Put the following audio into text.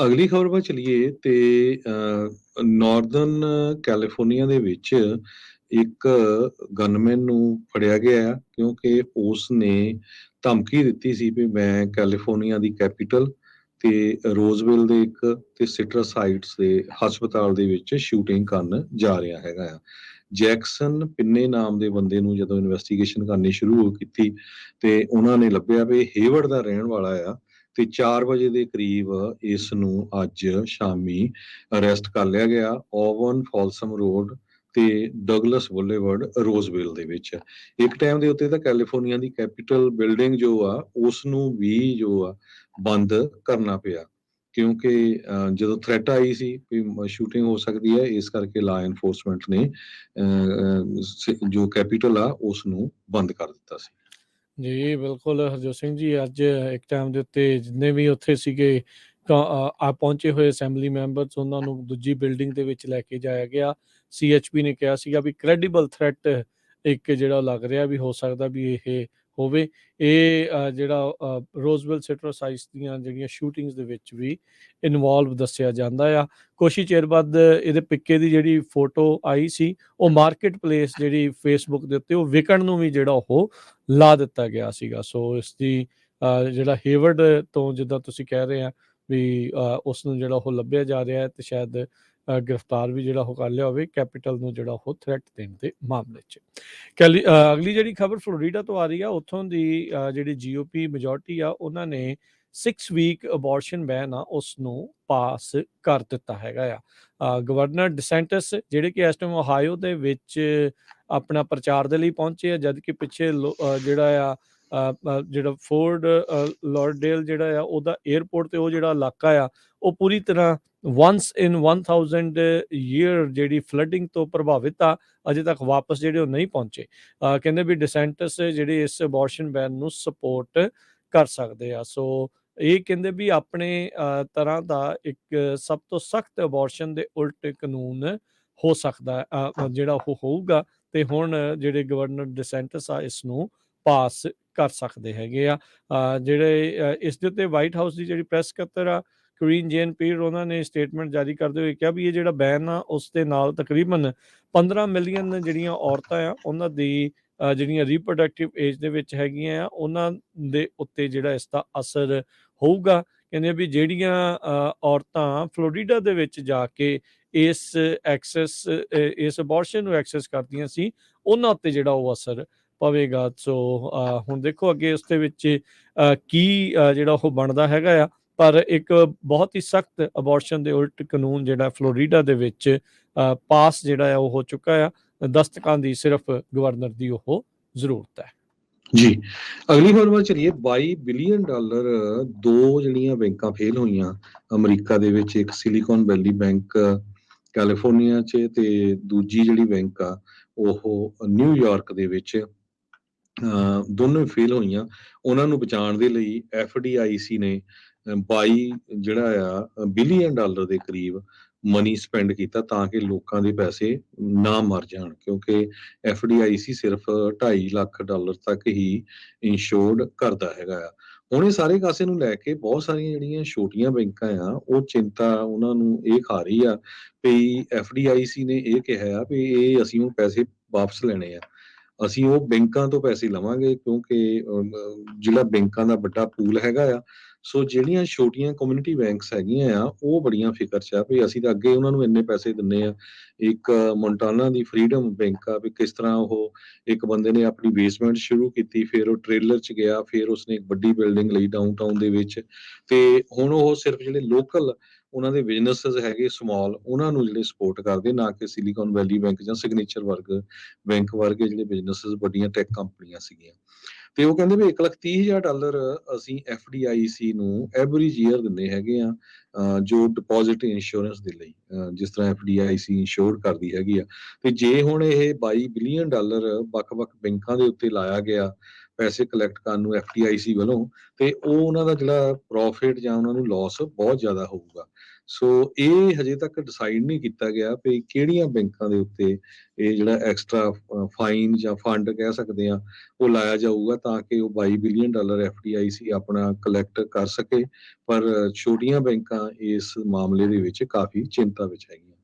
ਅਗਲੀ ਖਬਰ ਵੱਲ ਚਲੀਏ ਤੇ ਨਾਰਦਰਨ ਕੈਲੀਫੋਰਨੀਆ ਦੇ ਵਿੱਚ ਇੱਕ ਗਨਮੈਨ ਨੂੰ ਫੜਿਆ ਗਿਆ ਆ ਕਿਉਂਕਿ ਉਸ ਨੇ ਧਮਕੀ ਦਿੱਤੀ ਸੀ ਵੀ ਮੈਂ ਕੈਲੀਫੋਰਨੀਆ ਦੀ ਕੈਪੀਟਲ ਤੇ ਰੋਜ਼ਵਿਲ ਦੇ ਇੱਕ ਤੇ ਸਿਟਰਸ ਹਾਈਟਸ ਦੇ ਹਸਪਤਾਲ ਦੇ ਵਿੱਚ ਸ਼ੂਟਿੰਗ ਕਰਨ ਜਾ ਰਿਹਾ ਹੈਗਾ ਆ। ਜੈਕਸਨ ਪਿੰਨੇ ਨਾਮ ਦੇ ਬੰਦੇ ਨੂੰ ਜਦੋਂ ਇਨਵੈਸਟੀਗੇਸ਼ਨ ਕਰਨੀ ਸ਼ੁਰੂ ਕੀਤੀ ਤੇ ਉਹਨਾਂ ਨੇ ਲੱਭਿਆ ਵੀ ਹੇਵਰਡ ਦਾ ਰਹਿਣ ਵਾਲਾ ਆ ਤੇ 4 ਵਜੇ ਦੇ ਕਰੀਬ ਇਸ ਨੂੰ ਅੱਜ ਸ਼ਾਮੀ ਅਰੈਸਟ ਕਰ ਲਿਆ ਗਿਆ ਓਵਨ ਫਾਲਸਮ ਰੋਡ ਤੇ ਡਗਲਸ ਬੁਲੇਵਰਡ ਰੋਜ਼ਵਿਲ ਦੇ ਵਿੱਚ। ਇੱਕ ਟਾਈਮ ਦੇ ਉੱਤੇ ਤਾਂ ਕੈਲੀਫੋਰਨੀਆ ਦੀ ਕੈਪੀਟਲ ਬਿਲਡਿੰਗ ਜੋ ਆ ਉਸ ਨੂੰ ਵੀ ਜੋ ਆ ਬੰਦ ਕਰਨਾ ਪਿਆ ਕਿਉਂਕਿ ਜਦੋਂ ਥ੍ਰੈਟ ਆਈ ਸੀ ਵੀ ਸ਼ੂਟਿੰਗ ਹੋ ਸਕਦੀ ਹੈ, ਇਸ ਕਰਕੇ ਲਾ ਐਨਫੋਰਸਮੈਂਟ ਨੇ ਜੋ ਕੈਪੀਟਲ ਆ ਉਸ ਨੂੰ ਬੰਦ ਕਰ ਦਿੱਤਾ ਸੀ। ਜੀ ਬਿਲਕੁਲ ਹਰਜੋਤ ਸਿੰਘ ਜੀ, ਅੱਜ ਇੱਕ ਟਾਈਮ ਦੇ ਉੱਤੇ ਜਿੰਨੇ ਵੀ ਉੱਥੇ ਸੀਗੇ ਆ ਪਹੁੰਚੇ ਹੋਏ ਅਸੈਂਬਲੀ ਮੈਂਬਰਸ ਉਹਨਾਂ ਨੂੰ ਦੂਜੀ ਬਿਲਡਿੰਗ ਦੇ ਵਿੱਚ ਲੈ ਕੇ ਜਾਇਆ ਗਿਆ। CHP ਨੇ ਕਿਹਾ ਸੀਗਾ ਵੀ ਕ੍ਰੈਡੀਬਲ ਥ੍ਰੈਟ ਇੱਕ ਜਿਹੜਾ ਲੱਗ ਰਿਹਾ ਵੀ ਹੋ ਸਕਦਾ ਵੀ ਇਹ ਹੋਵੇ। ਇਹ ਜਿਹੜਾ ਰੋਜ਼ਵਿਲ ਸਿਟਰਸਾਈਸ ਦੀਆਂ ਜਿਹੜੀਆਂ ਸ਼ੂਟਿੰਗਸ ਦੇ ਵਿੱਚ ਵੀ ਇਨਵੋਲਵ ਦੱਸਿਆ ਜਾਂਦਾ ਆ। ਕੁਛ ਹੀ ਚਿਰ ਬਾਅਦ ਇਹਦੇ ਪਿੱਕੇ ਦੀ ਜਿਹੜੀ ਫੋਟੋ ਆਈ ਸੀ ਉਹ ਮਾਰਕੀਟ ਪਲੇਸ ਜਿਹੜੀ ਫੇਸਬੁੱਕ ਦੇ ਉੱਤੇ ਉਹ ਵਿਕਣ ਨੂੰ ਵੀ ਜਿਹੜਾ ਉਹ ਲਾ ਦਿੱਤਾ ਗਿਆ ਸੀਗਾ। ਸੋ ਇਸ ਦੀ ਜਿਹੜਾ ਹੇਵਰਡ ਤੋਂ ਜਿੱਦਾਂ ਤੁਸੀਂ ਕਹਿ ਰਹੇ ਆ ਵੀ ਉਸ ਨੂੰ ਜਿਹੜਾ ਉਹ ਲੱਭਿਆ ਜਾ ਰਿਹਾ ਹੈ ਤੇ ਸ਼ਾਇਦ ਗ੍ਰਿਫਤਾਰ ਵੀ ਜਿਹੜਾ ਉਹ ਕਰ ਲਿਆ ਹੋਵੇ ਕੈਪੀਟਲ ਨੂੰ ਜਿਹੜਾ ਉਹ ਥ੍ਰੈਟ ਦੇਣ ਦੇ ਮਾਮਲੇ 'ਚ। ਅਗਲੀ ਜਿਹੜੀ ਖਬਰ ਫਲੋਰੀਡਾ ਤੋਂ ਆ ਰਹੀ ਆ, ਉੱਥੋਂ ਦੀ ਜਿਹੜੀ GOP ਮੈਜੋਰਟੀ ਆ ਉਹਨਾਂ ਨੇ 6 ਵੀਕ ਅਬੋਰਸ਼ਨ ਬੈਨ ਆ ਉਸ ਨੂੰ ਪਾਸ ਕਰ ਦਿੱਤਾ ਹੈਗਾ ਆ। ਗਵਰਨਰ ਡਿਸੈਂਟਸ ਜਿਹੜੇ ਕਿ ਇਸ ਟਾਈਮ ਓਹਾਇਓ ਦੇ ਵਿੱਚ ਆਪਣਾ ਪ੍ਰਚਾਰ ਦੇ ਲਈ ਪਹੁੰਚੇ ਆ, ਜਦ ਕਿ ਪਿੱਛੇ ਜਿਹੜਾ ਆ ਜਿਹੜਾ ਫੋਰਡ ਲਾਡਰਡੇਲ ਜਿਹੜਾ ਆ ਉਹਦਾ 에ਅਰਪੋਰਟ ਤੇ ਉਹ ਜਿਹੜਾ ਇਲਾਕਾ ਆ ਉਹ ਪੂਰੀ ਤਰ੍ਹਾਂ once in 1000 year ਜਿਹੜੀ ਫਲੱਡਿੰਗ ਤੋਂ ਪ੍ਰਭਾਵਿਤ ਆ, ਅਜੇ ਤੱਕ ਵਾਪਸ ਜਿਹੜੇ ਉਹ ਨਹੀਂ ਪਹੁੰਚੇ। ਕਹਿੰਦੇ ਵੀ ਡਿਸੈਂਟਸ ਜਿਹੜੇ ਇਸ ਅਬੋਰਸ਼ਨ ਬੈਨ ਨੂੰ ਸਪੋਰਟ ਕਰ ਸਕਦੇ ਆ। ਸੋ ਇਹ ਕਹਿੰਦੇ ਵੀ ਆਪਣੇ ਤਰ੍ਹਾਂ ਦਾ ਇੱਕ ਸਭ ਤੋਂ ਸਖਤ ਅਬੋਰਸ਼ਨ ਦੇ ਉਲਟ ਕਾਨੂੰਨ ਹੋ ਸਕਦਾ ਜਿਹੜਾ ਉਹ ਹੋਊਗਾ ਤੇ ਹੁਣ ਜਿਹੜੇ ਗਵਰਨਰ ਡਿਸੈਂਟਸ ਆ ਇਸ ਨੂੰ ਪਾਸ ਕਰ ਸਕਦੇ ਹੈਗੇ ਆ। ਜਿਹੜੇ ਇਸ ਦੇ ਉੱਤੇ ਵਾਈਟ ਹਾਊਸ ਦੀ ਜਿਹੜੀ ਪ੍ਰੈਸ ਸਕੱਤਰ ਆ ਕਰੀਨ ਜੇਨ ਪੀਰ ਉਹਨਾਂ ਨੇ ਸਟੇਟਮੈਂਟ ਜਾਰੀ ਕਰਦੇ ਹੋਏ ਕਿਹਾ ਵੀ ਇਹ ਜਿਹੜਾ ਬੈਨ ਆ ਉਸ ਦੇ ਨਾਲ ਤਕਰੀਬਨ 15 ਮਿਲੀਅਨ ਜਿਹੜੀਆਂ ਔਰਤਾਂ ਆ ਉਹਨਾਂ ਦੀ ਜਿਹੜੀਆਂ ਰੀਪਰੋਡਕਟਿਵ ਏਜ ਦੇ ਵਿੱਚ ਹੈਗੀਆਂ ਆ ਉਹਨਾਂ ਦੇ ਉੱਤੇ ਜਿਹੜਾ ਇਸ ਦਾ ਅਸਰ ਹੋਊਗਾ। ਕਹਿੰਦੇ ਵੀ ਜਿਹੜੀਆਂ ਔਰਤਾਂ ਫਲੋਰੀਡਾ ਦੇ ਵਿੱਚ ਜਾ ਕੇ ਇਸ ਅਬੋਰਸ਼ਨ ਨੂੰ ਐਕਸੈਸ ਕਰਦੀਆਂ ਸੀ ਉਹਨਾਂ ਉੱਤੇ ਜਿਹੜਾ ਉਹ ਅਸਰ ਪਵੇਗਾ। ਸੋ ਹੁਣ ਦੇਖੋ ਅੱਗੇ ਉਸ ਦੇ ਵਿੱਚ ਕੀ ਜਿਹੜਾ ਉਹ ਬਣਦਾ ਹੈਗਾ ਆ, ਪਰ ਇੱਕ ਬਹੁਤ ਹੀ ਸਖਤ ਅਬੋਰਸ਼ਨ ਦੇ ਉਲਟ ਕਾਨੂੰਨ ਜਿਹੜਾ ਫਲੋਰੀਡਾ ਦੇ ਵਿੱਚ ਪਾਸ ਜਿਹੜਾ ਆ ਉਹ ਹੋ ਚੁੱਕਾ ਆ। ਦਸਤਕਾਂ ਦੀ ਸਿਰਫ ਗਵਰਨਰ ਦੀ ਉਹ ਜ਼ਰੂਰਤ ਹੈ। ਜੀ ਅਗਲੀ ਖਬਰ ਵੱਲ ਚਲੀਏ। $22 ਬਿਲੀਅਨ ਦੋ ਜਿਹੜੀਆਂ ਬੈਂਕਾਂ ਫੇਲ ਹੋਈਆਂ ਅਮਰੀਕਾ ਦੇ ਵਿੱਚ, ਇੱਕ ਸਿਲੀਕਨ ਵੈਲੀ ਬੈਂਕ ਕੈਲੀਫੋਰਨੀਆ 'ਚ ਤੇ ਦੂਜੀ ਜਿਹੜੀ ਬੈਂਕ ਆ ਉਹ ਨਿਊਯਾਰਕ ਦੇ ਵਿੱਚ, ਦੋਨੋਂ ਹੀ ਫੇਲ ਹੋਈਆਂ। ਉਹਨਾਂ ਨੂੰ ਬਚਾਉਣ ਦੇ ਲਈ FDIC ਨੇ 22 ਜਿਹੜਾ ਆ ਬਿਲੀਅਨ ਡਾਲਰ ਦੇ ਕਰੀਬ ਮਨੀ ਸਪੈਂਡ ਕੀਤਾ ਤਾਂ ਕਿ ਲੋਕਾਂ ਦੇ ਪੈਸੇ ਨਾ ਮਰ ਜਾਣ, ਕਿਉਂਕਿ FDIC ਸਿਰਫ $2.5 ਲੱਖ ਤੱਕ ਹੀ ਇੰਸ਼ੋਰਡ ਕਰਦਾ ਹੈਗਾ ਆ। ਹੁਣ ਇਹ ਸਾਰੇ ਕਾਸੇ ਨੂੰ ਲੈ ਕੇ ਬਹੁਤ ਸਾਰੀਆਂ ਜਿਹੜੀਆਂ ਛੋਟੀਆਂ ਬੈਂਕਾਂ ਆ ਉਹ ਚਿੰਤਾ ਉਹਨਾਂ ਨੂੰ ਇਹ ਖਾ ਰਹੀ ਆ ਵੀ FDIC ਨੇ ਇਹ ਕਿਹਾ ਆ ਵੀ ਇਹ ਅਸੀਂ ਉਹ ਪੈਸੇ ਵਾਪਸ ਲੈਣੇ ਆ, ਅਸੀਂ ਉਹ ਬੈਂਕਾਂ ਤੋਂ ਪੈਸੇ ਲਵਾਂਗੇ ਕਿਉਂਕਿ ਜਿਹੜਾ ਬੈਂਕਾਂ ਦਾ ਵੱਡਾ ਪੂਲ ਹੈਗਾ ਆ। ਸੋ ਜਿਹੜੀਆਂ ਛੋਟੀਆਂ ਕਮਿਊਨਿਟੀ ਬੈਂਕਸ ਹੈਗੀਆਂ ਆ ਉਹ ਬੜੀਆਂ ਫਿਕਰ 'ਚ ਆ ਵੀ ਅਸੀਂ ਤਾਂ ਅੱਗੇ ਉਹਨਾਂ ਨੂੰ ਇੰਨੇ ਪੈਸੇ ਦਿੰਦੇ ਆ। ਇੱਕ ਮੋਂਟਾਨਾ ਦੀ ਫਰੀडम ਬੈਂਕ ਆ ਵੀ ਕਿਸ ਤਰ੍ਹਾਂ ਉਹ ਇੱਕ ਬੰਦੇ ਨੇ ਆਪਣੀ ਬੇਸਮੈਂਟ ਸ਼ੁਰੂ ਕੀਤੀ, ਫਿਰ ਉਹ ਟ੍ਰੇਲਰ 'ਚ ਗਿਆ, ਫਿਰ ਉਸਨੇ ਇੱਕ ਵੱਡੀ ਬਿਲਡਿੰਗ ਲਈ ਡਾਊਨਟਾਊਨ ਦੇ ਵਿੱਚ ਤੇ ਹੁਣ ਉਹ ਸਿਰਫ ਜਿਹੜੇ ਲੋਕਲ ਉਹਨਾਂ ਦੇ ਬਿਜ਼ਨੈਸਿਸ ਹੈਗੇ ਸਮਾਲ ਉਹਨਾਂ ਨੂੰ ਜਿਹੜੇ ਸਪੋਰਟ ਕਰਦੇ, ਨਾ ਕਿ ਸਿਲੀਕਨ ਵੈਲੀ ਬੈਂਕ ਜਾਂ ਸਿਗਨੇਚਰ ਬੈਂਕ ਵਰਗੇ ਜਿਹੜੇ ਬਿਜ਼ਨੈਸਿਸ ਵੱਡੀਆਂ ਟੈਕ ਕੰਪਨੀਆਂ ਸੀਗੀਆਂ। ਤੇ ਉਹ ਕਹਿੰਦੇ ਵੀ $1,30,000 ਅਸੀਂ FDIC ਨੂੰ ਐਵਰੀ ਈਅਰ ਦਿੰਦੇ ਹੈਗੇ ਆ ਜੋ ਡਿਪੋਜ਼ਿਟ ਇੰਸ਼ੋਰੈਂਸ ਦੇ ਲਈ, ਜਿਸ ਤਰ੍ਹਾਂ FDIC ਇੰਸ਼ੋਰ ਕਰਦੀ ਹੈਗੀ ਆ। ਤੇ ਜੇ ਹੁਣ ਇਹ $22 ਬਿਲੀਅਨ ਵੱਖ-ਵੱਖ ਬੈਂਕਾਂ ਦੇ ਉੱਤੇ ਲਾਇਆ ਗਿਆ ਪੈਸੇ ਕਲੈਕਟ ਕਰਨ ਨੂੰ FDIC ਵੱਲੋਂ, ਤੇ ਉਹ ਉਹਨਾਂ ਦਾ ਜਿਹੜਾ ਪ੍ਰੋਫਿਟ ਜਾਂ ਉਹਨਾਂ ਨੂੰ ਲਾਸ ਬਹੁਤ ਜ਼ਿਆਦਾ ਹੋਊਗਾ। ਸੋ ਇਹ ਹਜੇ ਤੱਕ ਡਿਸਾਈਡ ਨਹੀਂ ਕੀਤਾ ਗਿਆ ਵੀ ਕਿਹੜੀਆਂ ਬੈਂਕਾਂ ਦੇ ਉੱਤੇ ਇਹ ਜਿਹੜਾ ਐਕਸਟਰਾ ਫਾਈਨ ਜਾਂ ਫੰਡ ਕਹਿ ਸਕਦੇ ਆ ਉਹ ਲਾਇਆ ਜਾਊਗਾ, ਤਾਂ ਕਿ ਉਹ $22 ਬਿਲੀਅਨ FDIC ਆਪਣਾ ਕਲੈਕਟ ਕਰ ਸਕੇ। ਪਰ ਛੋਟੀਆਂ ਬੈਂਕਾਂ ਇਸ ਮਾਮਲੇ ਦੇ ਵਿੱਚ ਕਾਫੀ ਚਿੰਤਾ ਵਿੱਚ ਹੈਗੀਆਂ।